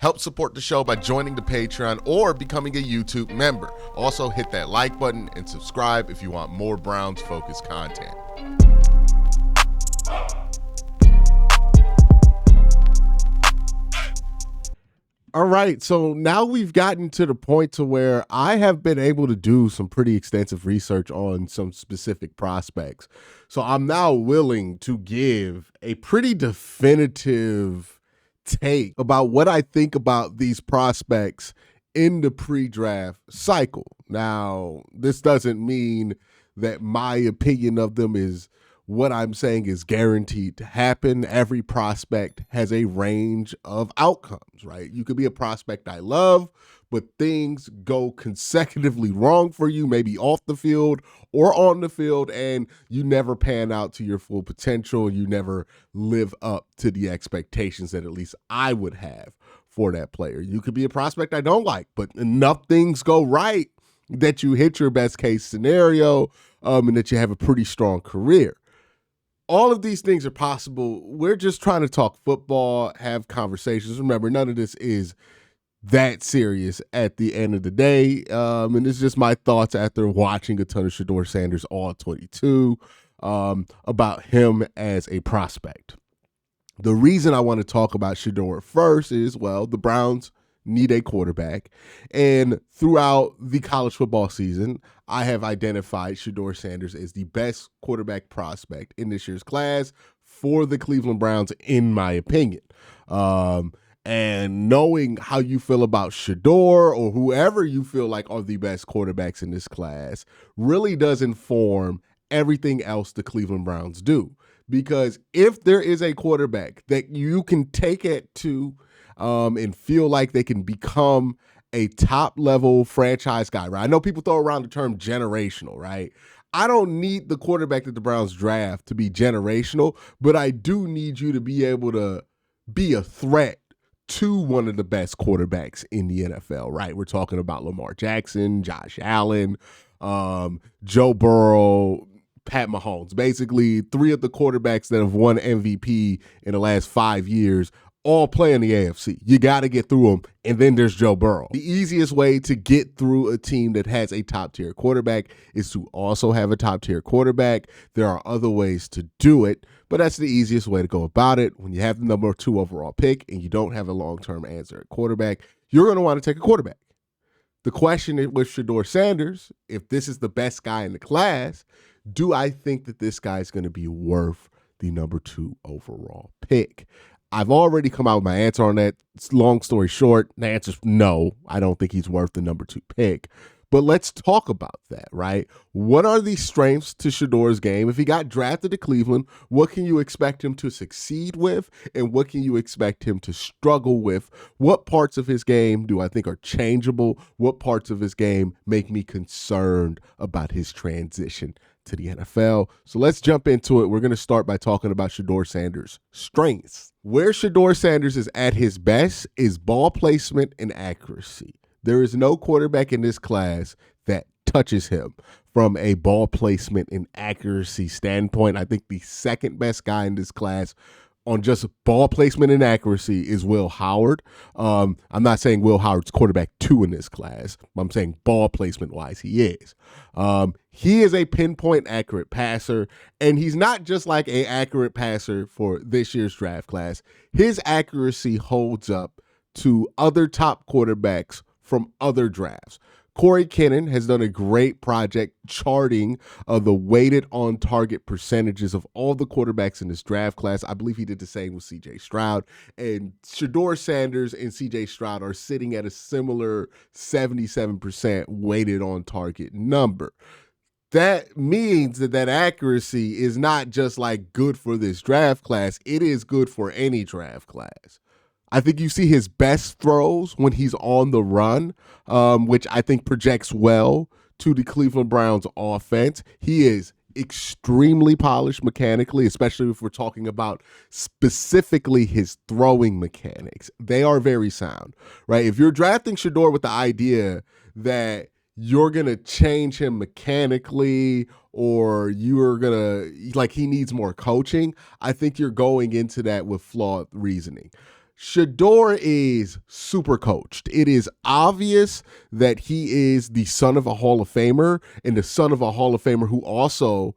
Help support the show by joining the Patreon or becoming a YouTube member. Also, hit that like button and subscribe if you want more Browns-focused content. All right, so now we've gotten to the point to where I have been able to do some pretty extensive research on some specific prospects. So I'm now willing to give a pretty definitive take about what I think about these prospects in the pre-draft cycle. Now, this doesn't mean that my opinion of them is what I'm saying is guaranteed to happen. Every prospect has a range of outcomes, right? You could be a prospect I love, but things go consecutively wrong for you, maybe off the field or on the field, and you never pan out to your full potential. You never live up to the expectations that at least I would have for that player. You could be a prospect I don't like, but enough things go right that you hit your best case scenario and that you have a pretty strong career. All of these things are possible. We're just trying to talk football, have conversations. Remember, none of this is that serious at the end of the day. And it's just my thoughts after watching a ton of Shedeur Sanders all 22 about him as a prospect. The reason I want to talk about Shedeur first is, well, the Browns need a quarterback. And throughout the college football season, I have identified Shedeur Sanders as the best quarterback prospect in this year's class for the Cleveland Browns, in my opinion. And knowing how you feel about Shedeur or whoever you feel like are the best quarterbacks in this class really does inform everything else the Cleveland Browns do. Because if there is a quarterback that you can take it to and feel like they can become a top-level franchise guy, right? I know people throw around the term generational, right? I don't need the quarterback that the Browns draft to be generational, but I do need you to be able to be a threat to one of the best quarterbacks in the NFL, right? We're talking about Lamar Jackson, Josh Allen, Joe Burrow, Pat Mahomes. Basically, three of the quarterbacks that have won MVP in the last 5 years all play in the AFC. You got to get through them, and then there's Joe Burrow. The easiest way to get through a team that has a top-tier quarterback is to also have a top-tier quarterback. There are other ways to do it, but that's the easiest way to go about it. When you have the number 2 overall pick and you don't have a long-term answer at quarterback, you're going to want to take a quarterback. The question with Shedeur Sanders, if this is the best guy in the class, do I think that this guy's going to be worth the number 2 overall pick? I've already come out with my answer on that. Long story short, the answer is no. I don't think he's worth the number 2 pick. But let's talk about that, right? What are the strengths to Shedeur's game? If he got drafted to Cleveland, what can you expect him to succeed with? And what can you expect him to struggle with? What parts of his game do I think are changeable? What parts of his game make me concerned about his transition to the NFL? So let's jump into it. We're going to start by talking about Shedeur Sanders' strengths. Where Shedeur Sanders is at his best is ball placement and accuracy. There is no quarterback in this class that touches him from a ball placement and accuracy standpoint. I think the second best guy in this class on just ball placement and accuracy is Will Howard. I'm not saying Will Howard's quarterback 2 in this class. I'm saying ball placement wise, he is. He is a pinpoint accurate passer, and he's not just like an accurate passer for this year's draft class. His accuracy holds up to other top quarterbacks from other drafts. Corey Kinnon has done a great project charting the weighted on target percentages of all the quarterbacks in this draft class. I believe he did the same with CJ Stroud, and Shedeur Sanders and CJ Stroud are sitting at a similar 77% weighted on target number. That means that accuracy is not just like good for this draft class. It is good for any draft class. I think you see his best throws when he's on the run, which I think projects well to the Cleveland Browns offense. He is extremely polished mechanically, especially if we're talking about specifically his throwing mechanics. They are very sound, right? If you're drafting Shedeur with the idea that you're going to change him mechanically or you're going to, like, he needs more coaching, I think you're going into that with flawed reasoning. Shedeur is super coached. It is obvious that he is the son of a Hall of Famer and the son of a Hall of Famer who also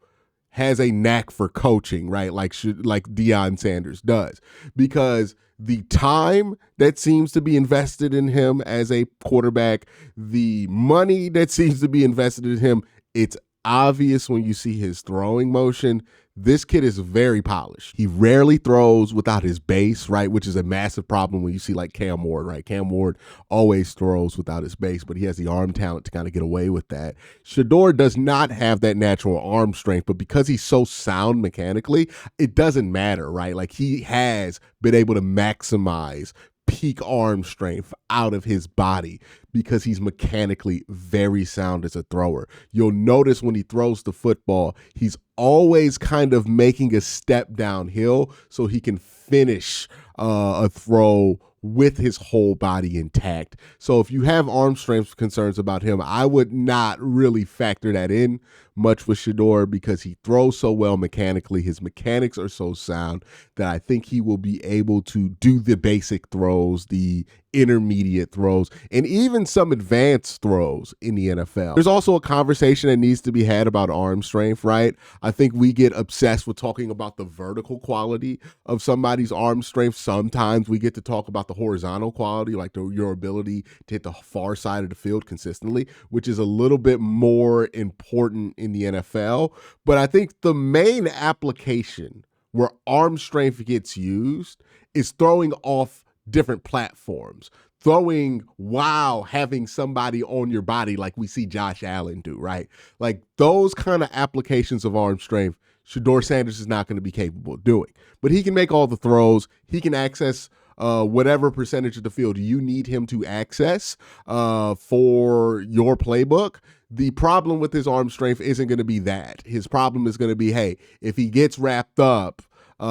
has a knack for coaching, right? Like Deion Sanders does, because the time that seems to be invested in him as a quarterback, the money that seems to be invested in him, it's obvious when you see his throwing motion. This kid is very polished. He rarely throws without his base, right? Which is a massive problem when you see like Cam Ward, right? Cam Ward always throws without his base, but he has the arm talent to kind of get away with that. Shedeur does not have that natural arm strength, but because he's so sound mechanically, it doesn't matter, right? Like he has been able to maximize peak arm strength out of his body because he's mechanically very sound as a thrower. You'll notice when he throws the football, he's always kind of making a step downhill so he can finish a throw with his whole body intact. So if you have arm strength concerns about him, I would not really factor that in much with Shedeur because he throws so well mechanically. His mechanics are so sound that I think he will be able to do the basic throws, the intermediate throws, and even some advanced throws in the NFL. There's also a conversation that needs to be had about arm strength, right? I think we get obsessed with talking about the vertical quality of somebody's arm strength. Sometimes we get to talk about the horizontal quality, like your ability to hit the far side of the field consistently, which is a little bit more important in the NFL. But I think the main application where arm strength gets used is throwing off different platforms, throwing while having somebody on your body like we see Josh Allen do, right? Like those kind of applications of arm strength, Shedeur Sanders is not going to be capable of doing. But he can make all the throws. He can access whatever percentage of the field you need him to access for your playbook. The problem with his arm strength isn't going to be that. His problem is going to be, hey, if he gets wrapped up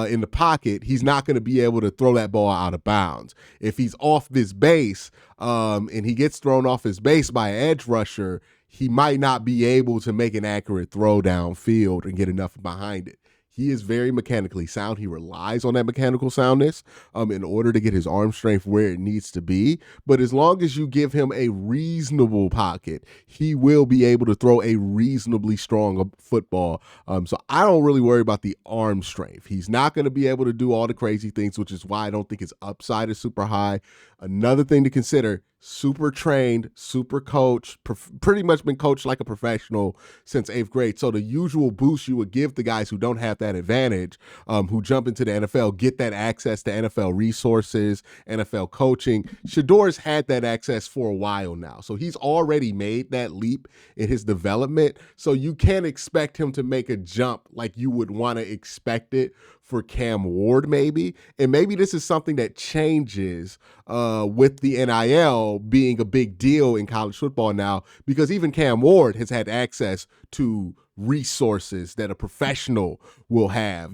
in the pocket, he's not going to be able to throw that ball out of bounds. If he's off this base and he gets thrown off his base by an edge rusher, he might not be able to make an accurate throw downfield and get enough behind it. He is very mechanically sound. He relies on that mechanical soundness in order to get his arm strength where it needs to be. But as long as you give him a reasonable pocket, he will be able to throw a reasonably strong football. So I don't really worry about the arm strength. He's not going to be able to do all the crazy things, which is why I don't think his upside is super high. Another thing to consider, super trained, super coached, pretty much been coached like a professional since 8th grade. So the usual boost you would give the guys who don't have that advantage, who jump into the NFL, get that access to NFL resources, NFL coaching. Shedeur's had that access for a while now. So he's already made that leap in his development. So you can't expect him to make a jump like you would want to expect it for Cam Ward maybe. And maybe this is something that changes with the NIL being a big deal in college football now, because even Cam Ward has had access to resources that a professional will have,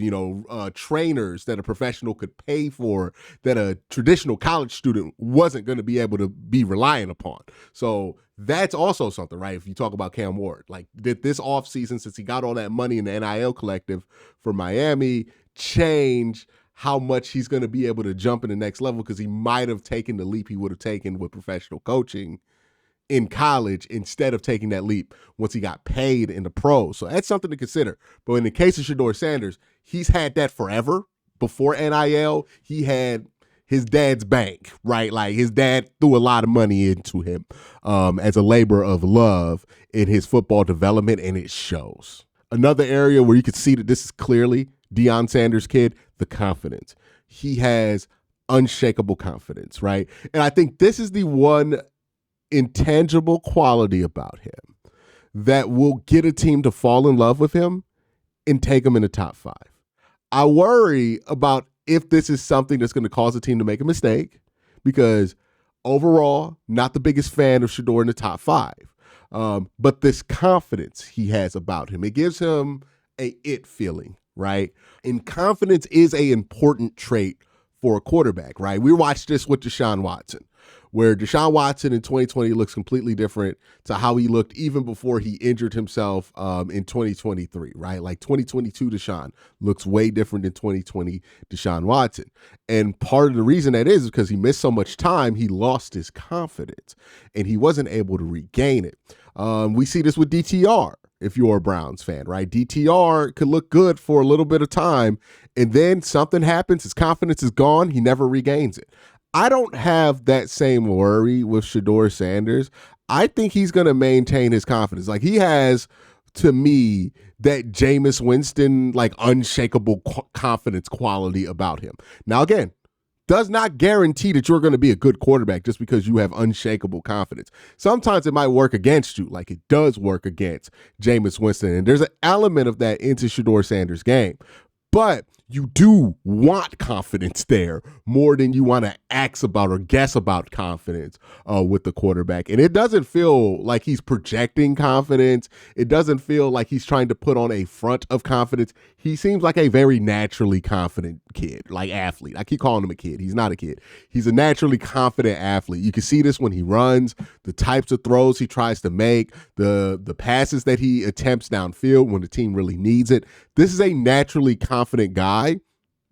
trainers that a professional could pay for that a traditional college student wasn't going to be able to be relying upon. So that's also something, right? If you talk about Cam Ward, like did this offseason, since he got all that money in the NIL collective for Miami, change how much he's going to be able to jump in the next level, because he might have taken the leap he would have taken with professional coaching in college instead of taking that leap once he got paid in the pros. So that's something to consider. But in the case of Shedeur Sanders, he's had that forever. Before NIL, he had his dad's bank, right? Like his dad threw a lot of money into him as a labor of love in his football development, and it shows. Another area where you could see that this is clearly Deion Sanders' kid, the confidence. He has unshakable confidence, right? And I think this is the one intangible quality about him that will get a team to fall in love with him and take him in the top 5. I worry about if this is something that's going to cause a team to make a mistake, because overall, not the biggest fan of Shedeur in the top 5. But this confidence he has about him, it gives him a it feeling, right? And confidence is an important trait for a quarterback, right? We watched this with Deshaun Watson, where Deshaun Watson in 2020 looks completely different to how he looked even before he injured himself in 2023, right? Like 2022 Deshaun looks way different than 2020 Deshaun Watson. And part of the reason that is because he missed so much time, he lost his confidence and he wasn't able to regain it. We see this with DTR. If you're a Browns fan, right? DTR could look good for a little bit of time, and then something happens, his confidence is gone, he never regains it. I don't have that same worry with Shedeur Sanders. I think he's going to maintain his confidence. Like, he has, to me, that Jameis Winston, like, unshakable confidence quality about him. Now, again, does not guarantee that you're going to be a good quarterback just because you have unshakable confidence. Sometimes it might work against you, like it does work against Jameis Winston. And there's an element of that into Shedeur Sanders' game. But you do want confidence there more than you want to ask about or guess about confidence with the quarterback. And it doesn't feel like he's projecting confidence. It doesn't feel like he's trying to put on a front of confidence. He seems like a very naturally confident kid, like athlete. I keep calling him a kid. He's not a kid. He's a naturally confident athlete. You can see this when he runs, the types of throws he tries to make, the passes that he attempts downfield when the team really needs it. This is a naturally confident guy.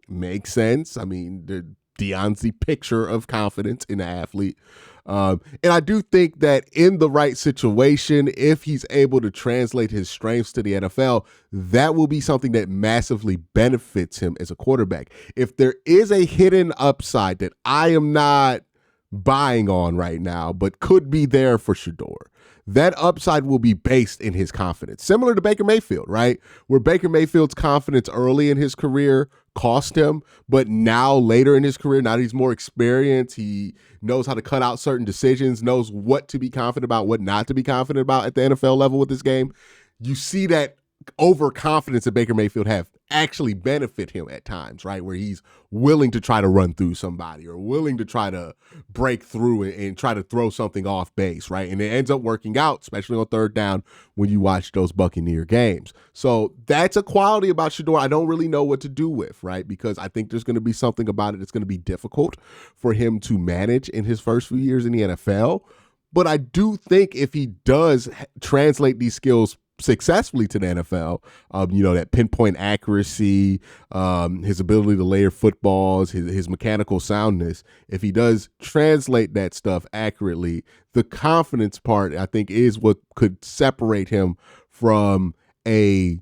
Makes sense. I mean, Deion's the picture of confidence in an athlete. And I do think that in the right situation, if he's able to translate his strengths to the NFL, that will be something that massively benefits him as a quarterback. If there is a hidden upside that I am not buying on right now, but could be there for Shedeur, that upside will be based in his confidence. Similar to Baker Mayfield, right? Where Baker Mayfield's confidence early in his career cost him, but now later in his career, now that he's more experienced, he knows how to cut out certain decisions, knows what to be confident about, what not to be confident about at the NFL level with this game. You see that overconfidence that Baker Mayfield have actually benefit him at times, right? Where he's willing to try to run through somebody or willing to try to break through and try to throw something off base, right? And it ends up working out, especially on third down when you watch those Buccaneer games. So that's a quality about Shedeur I don't really know what to do with, right? Because I think there's going to be something about it that's going to be difficult for him to manage in his first few years in the NFL. But I do think if he does translate these skills successfully to the NFL, that pinpoint accuracy, his ability to layer footballs, his mechanical soundness, if he does translate that stuff accurately, the confidence part, I think, is what could separate him from a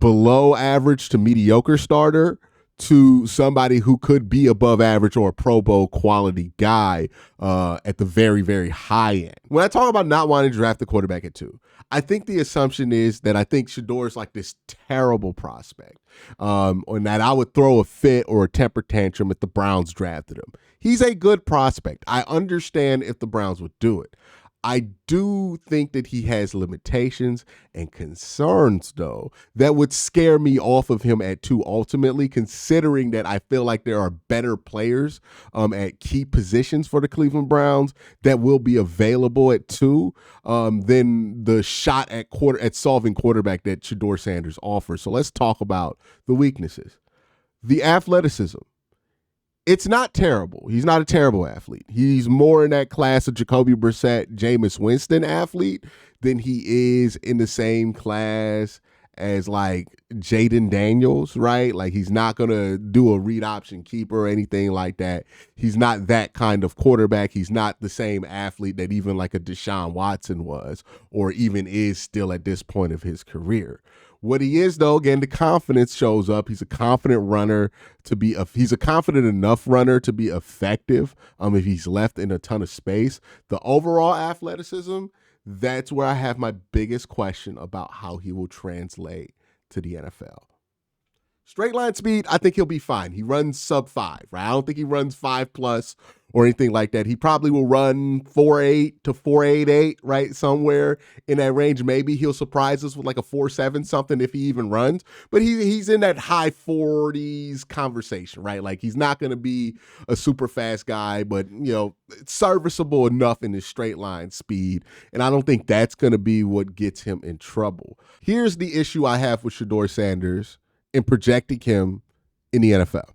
below average to mediocre starter to somebody who could be above average or a Pro Bowl quality guy at the very, very high end. When I talk about not wanting to draft the quarterback at 2, I think the assumption is that I think Shedeur is like this terrible prospect, or that I would throw a fit or a temper tantrum if the Browns drafted him. He's a good prospect. I understand if the Browns would do it. I do think that he has limitations and concerns, though, that would scare me off of him at 2 ultimately, considering that I feel like there are better players at key positions for the Cleveland Browns that will be available at 2 than the shot at solving quarterback that Shedeur Sanders offers. So let's talk about the weaknesses. The athleticism. It's not terrible. He's not a terrible athlete. He's more in that class of Jacoby Brissett, Jameis Winston athlete than he is in the same class as like Jaden Daniels, right? Like he's not going to do a read option keeper or anything like that. He's not that kind of quarterback. He's not the same athlete that even like a Deshaun Watson was or even is still at this point of his career. What he is, though, again, the confidence shows up. He's a confident runner he's a confident enough runner to be effective if he's left in a ton of space. The overall athleticism, that's where I have my biggest question about how he will translate to the NFL. Straight line speed, I think he'll be fine. He runs sub 5, right? I don't think he runs 5+ or anything like that. He probably will run 4.8 to 4.88, right? Somewhere in that range. Maybe he'll surprise us with like a 4.7 something if he even runs. But he's in that high 40s conversation, right? Like he's not going to be a super fast guy, but serviceable enough in his straight line speed. And I don't think that's going to be what gets him in trouble. Here's the issue I have with Shedeur Sanders in projecting him in the NFL.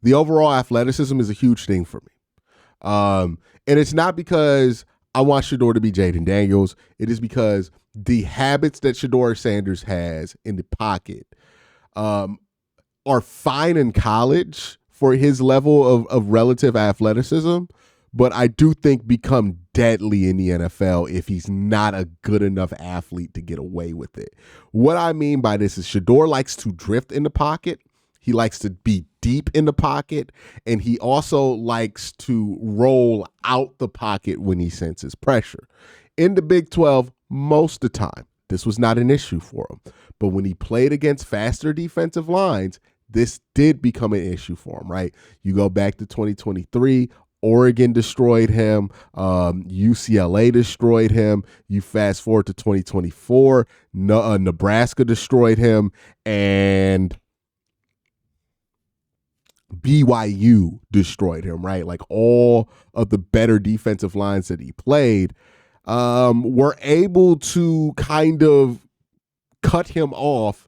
The overall athleticism is a huge thing for me. And it's not because I want Shedeur to be Jaden Daniels. It is because the habits that Shedeur Sanders has in the pocket are fine in college for his level of relative athleticism, but I do think become deadly in the NFL if he's not a good enough athlete to get away with it. What I mean by this is Shedeur likes to drift in the pocket. He likes to be deep in the pocket, and he also likes to roll out the pocket when he senses pressure. In the Big 12, most of the time, this was not an issue for him. But when he played against faster defensive lines, this did become an issue for him, right? You go back to 2023, Oregon destroyed him. UCLA destroyed him. You fast forward to 2024, Nebraska destroyed him, and BYU destroyed him, right? Like all of the better defensive lines that he played were able to kind of cut him off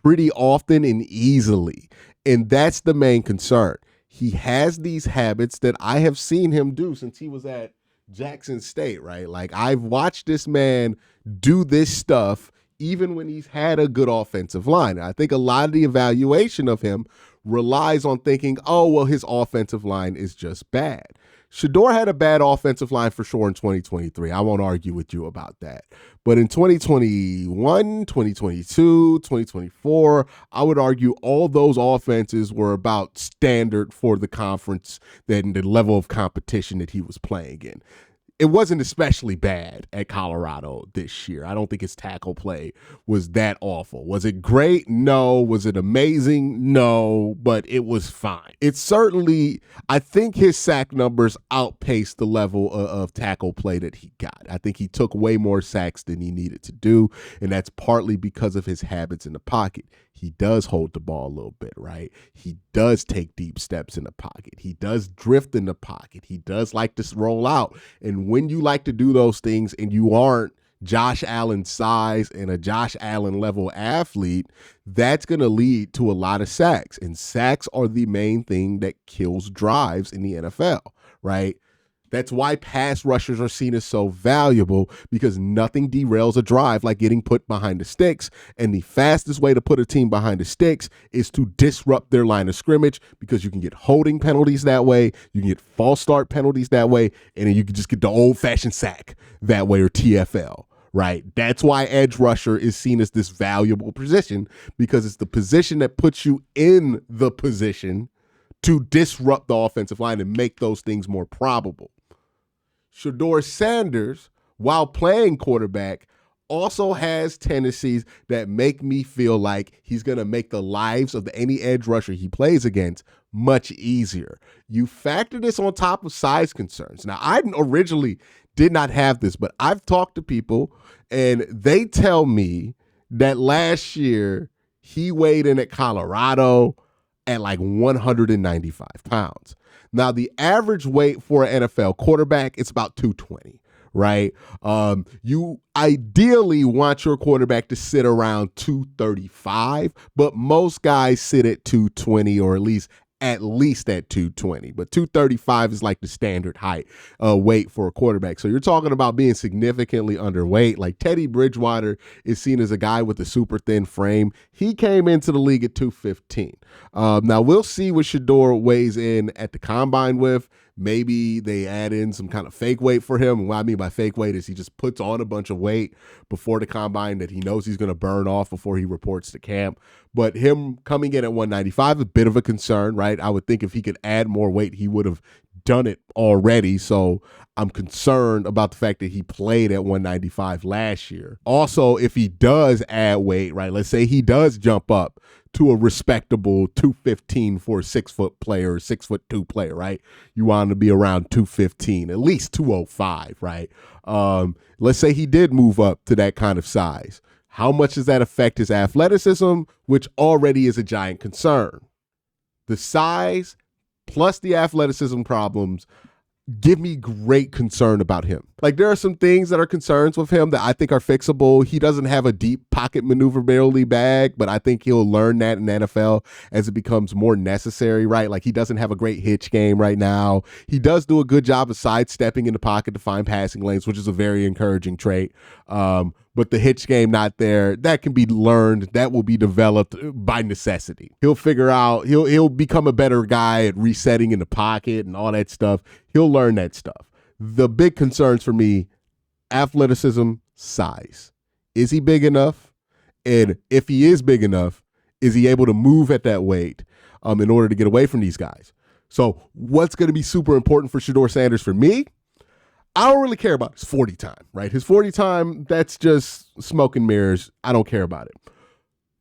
pretty often and easily. And that's the main concern. He has these habits that I have seen him do since he was at Jackson State, right? Like I've watched this man do this stuff even when he's had a good offensive line. I think a lot of the evaluation of him relies on thinking, oh, well, his offensive line is just bad. Shedeur had a bad offensive line for sure in 2023. I won't argue with you about that. But in 2021, 2022, 2024, I would argue all those offenses were about standard for the conference and the level of competition that he was playing in. It wasn't especially bad at Colorado this year. I don't think his tackle play was that awful. Was it great? No. Was it amazing? No, but it was fine. It's certainly, I think his sack numbers outpaced the level of tackle play that he got. I think he took way more sacks than he needed to do, and that's partly because of his habits in the pocket. He does hold the ball a little bit, right? He does take deep steps in the pocket. He does drift in the pocket. He does like to roll out. And when you like to do those things and you aren't Josh Allen's size and a Josh Allen level athlete, that's going to lead to a lot of sacks. And sacks are the main thing that kills drives in the NFL, right? That's why pass rushers are seen as so valuable, because nothing derails a drive like getting put behind the sticks. And the fastest way to put a team behind the sticks is to disrupt their line of scrimmage, because you can get holding penalties that way. You can get false start penalties that way. And then you can just get the old fashioned sack that way, or TFL. Right. That's why edge rusher is seen as this valuable position, because it's the position that puts you in the position to disrupt the offensive line and make those things more probable. Shedeur Sanders, while playing quarterback, also has tendencies that make me feel like he's going to make the lives of any edge rusher he plays against much easier. You factor this on top of size concerns. Now, I originally did not have this, but I've talked to people and they tell me that last year he weighed in at Colorado at like 195 pounds. Now, the average weight for an NFL quarterback, it's about 220, right? You ideally want your quarterback to sit around 235, but most guys sit at 220, or at least at 220. But 235 is like the standard height weight for a quarterback. So you're talking about being significantly underweight. Like Teddy Bridgewater is seen as a guy with a super thin frame. He came into the league at 215. Now we'll see what Shedeur weighs in at the combine with. Maybe they add in some kind of fake weight for him. And what I mean by fake weight is he just puts on a bunch of weight before the combine that he knows he's going to burn off before he reports to camp. But him coming in at 195 is a bit of a concern, right? I would think if he could add more weight, he would have done it already. So I'm concerned about the fact that he played at 195 last year. Also, if he does add weight, right, let's say he does jump up to a respectable 215 for a 6-foot player, 6'2" player, right? You want him to be around 215, at least 205, right? Let's say he did move up to that kind of size. How much does that affect his athleticism, which already is a giant concern? The size plus the athleticism problems give me great concern about him. Like, there are some things that are concerns with him that I think are fixable. He doesn't have a deep pocket maneuverability bag, but I think he'll learn that in the NFL as it becomes more necessary, right? Like, he doesn't have a great hitch game right now. He does do a good job of sidestepping in the pocket to find passing lanes, which is a very encouraging trait. But the hitch game not there, that can be learned. That will be developed by necessity. He'll figure out, he'll become a better guy at resetting in the pocket and all that stuff. He'll learn that stuff. The big concerns for me, athleticism, size. Is he big enough? And if he is big enough, is he able to move at that weight in order to get away from these guys? So what's going to be super important for Shedeur Sanders for me? I don't really care about his 40 time, right? His 40 time, that's just smoke and mirrors. I don't care about it.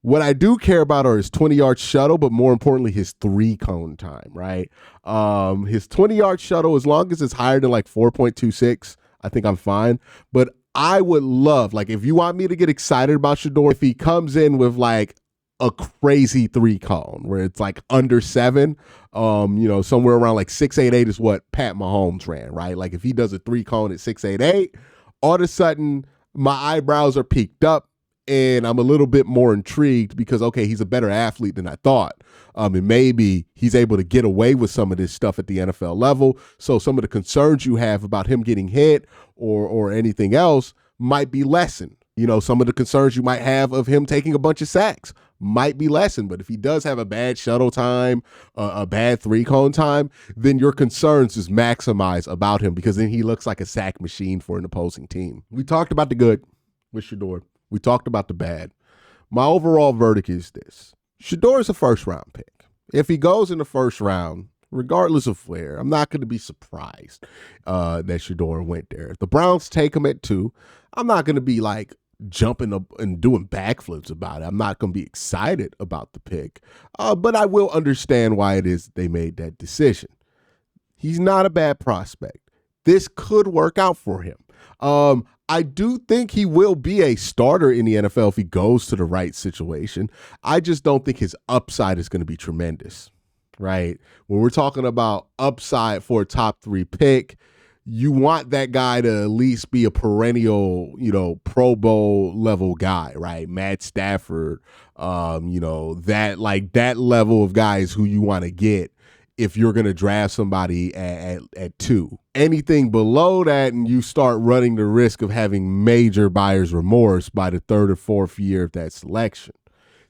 What I do care about are his 20-yard shuttle, but more importantly, his 3-cone time, right? His 20-yard shuttle, as long as it's higher than like 4.26, I think I'm fine. But I would love, like, if you want me to get excited about Shedeur, if he comes in with like a crazy 3-cone where it's like under 7, somewhere around like 6.88 is what Pat Mahomes ran, right? Like, if he does a 3-cone at 6.88, all of a sudden my eyebrows are peaked up. And I'm a little bit more intrigued because, okay, he's a better athlete than I thought. And maybe he's able to get away with some of this stuff at the NFL level. So some of the concerns you have about him getting hit or anything else might be lessened. Some of the concerns you might have of him taking a bunch of sacks might be lessened. But if he does have a bad shuttle time, a bad 3-cone time, then your concerns is maximized about him because then he looks like a sack machine for an opposing team. We talked about the good with Shedeur. We talked about the bad. My overall verdict is this. Shedeur is a first-round pick. If he goes in the first round, regardless of where, I'm not going to be surprised that Shedeur went there. If the Browns take him at 2, I'm not going to be like jumping up and doing backflips about it. I'm not going to be excited about the pick, but I will understand why it is they made that decision. He's not a bad prospect. This could work out for him. I do think he will be a starter in the NFL if he goes to the right situation. I just don't think his upside is going to be tremendous, right? When we're talking about upside for a top 3 pick, you want that guy to at least be a perennial, Pro Bowl level guy, right? Matt Stafford, that level of guys who you want to get if you're going to draft somebody at 2. Anything below that, and you start running the risk of having major buyer's remorse by the 3rd or 4th year of that selection.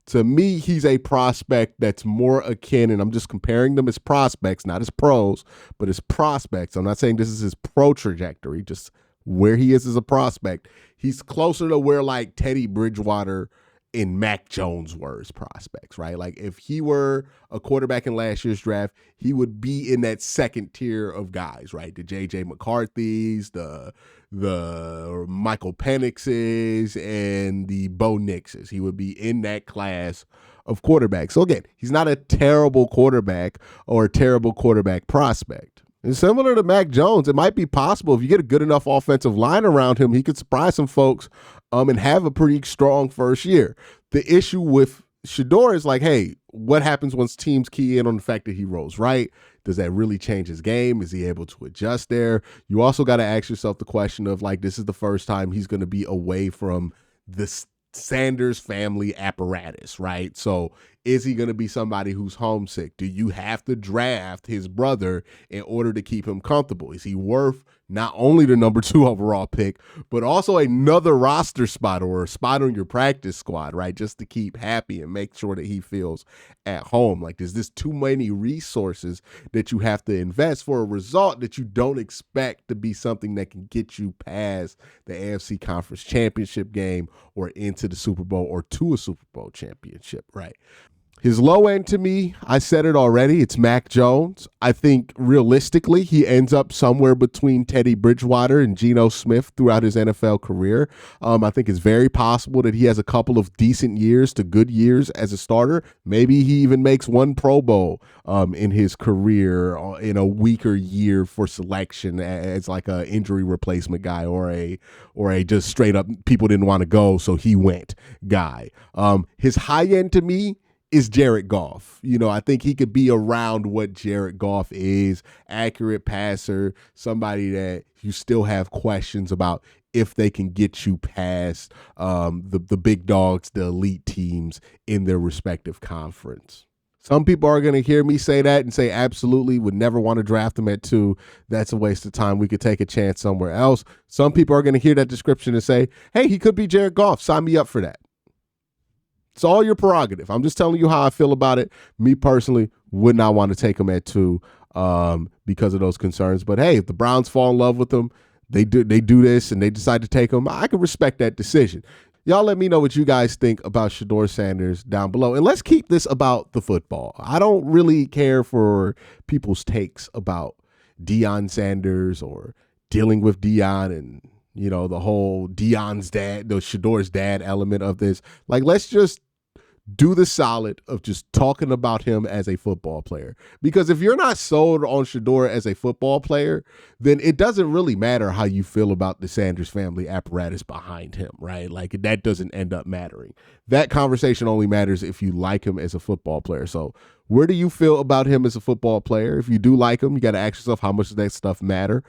To me, he's a prospect that's more akin, and I'm just comparing them as prospects, not as pros, but as prospects. I'm not saying this is his pro trajectory, just where he is as a prospect. He's closer to where like Teddy Bridgewater and Mac Jones were as prospects, right? Like, if he were a quarterback in last year's draft, he would be in that second tier of guys, right? The J.J. McCarthy's, the Michael Penix's, and the Bo Nix's. He would be in that class of quarterbacks. So again, he's not a terrible quarterback or a terrible quarterback prospect. And similar to Mac Jones, it might be possible if you get a good enough offensive line around him, he could surprise some folks and have a pretty strong first year. The issue with Shedeur is like, hey, what happens once teams key in on the fact that he rolls right? Does that really change his game? Is he able to adjust there? You also got to ask yourself the question of, like, this is the first time he's going to be away from this Sanders family apparatus, right? So is he going to be somebody who's homesick? Do you have to draft his brother in order to keep him comfortable? Is he worth not only the number 2 overall pick, but also another roster spot or a spot on your practice squad, right? Just to keep happy and make sure that he feels at home. Like, is this too many resources that you have to invest for a result that you don't expect to be something that can get you past the AFC Conference Championship game or into the Super Bowl or to a Super Bowl championship, right? His low end, to me, I said it already, it's Mac Jones. I think realistically he ends up somewhere between Teddy Bridgewater and Geno Smith throughout his NFL career. I think it's very possible that he has a couple of decent years to good years as a starter. Maybe he even makes one Pro Bowl in his career in a weaker year for selection as like a injury replacement guy or a just straight up people didn't want to go so he went guy. His high end, to me, is Jared Goff. I think he could be around what Jared Goff is, accurate passer, somebody that you still have questions about if they can get you past the big dogs, the elite teams in their respective conference. Some people are going to hear me say that and say, absolutely, would never want to draft him at 2. That's a waste of time. We could take a chance somewhere else. Some people are going to hear that description and say, hey, he could be Jared Goff. Sign me up for that. It's all your prerogative. I'm just telling you how I feel about it. Me personally would not want to take him at 2 because of those concerns. But hey, if the Browns fall in love with him, they do this and they decide to take him, I can respect that decision. Y'all let me know what you guys think about Shedeur Sanders down below. And let's keep this about the football. I don't really care for people's takes about Deion Sanders or dealing with Deion and, the whole Deion's dad, the Shedeur's dad element of this. Like, let's just do the solid of just talking about him as a football player. Because if you're not sold on Shedeur as a football player, then it doesn't really matter how you feel about the Sanders family apparatus behind him, right? Like, that doesn't end up mattering. That conversation only matters if you like him as a football player. So where do you feel about him as a football player? If you do like him, you got to ask yourself, how much does that stuff matter?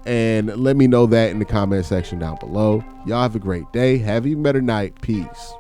And let me know that in the comment section down below. Y'all have a great day. Have an even better night. Peace.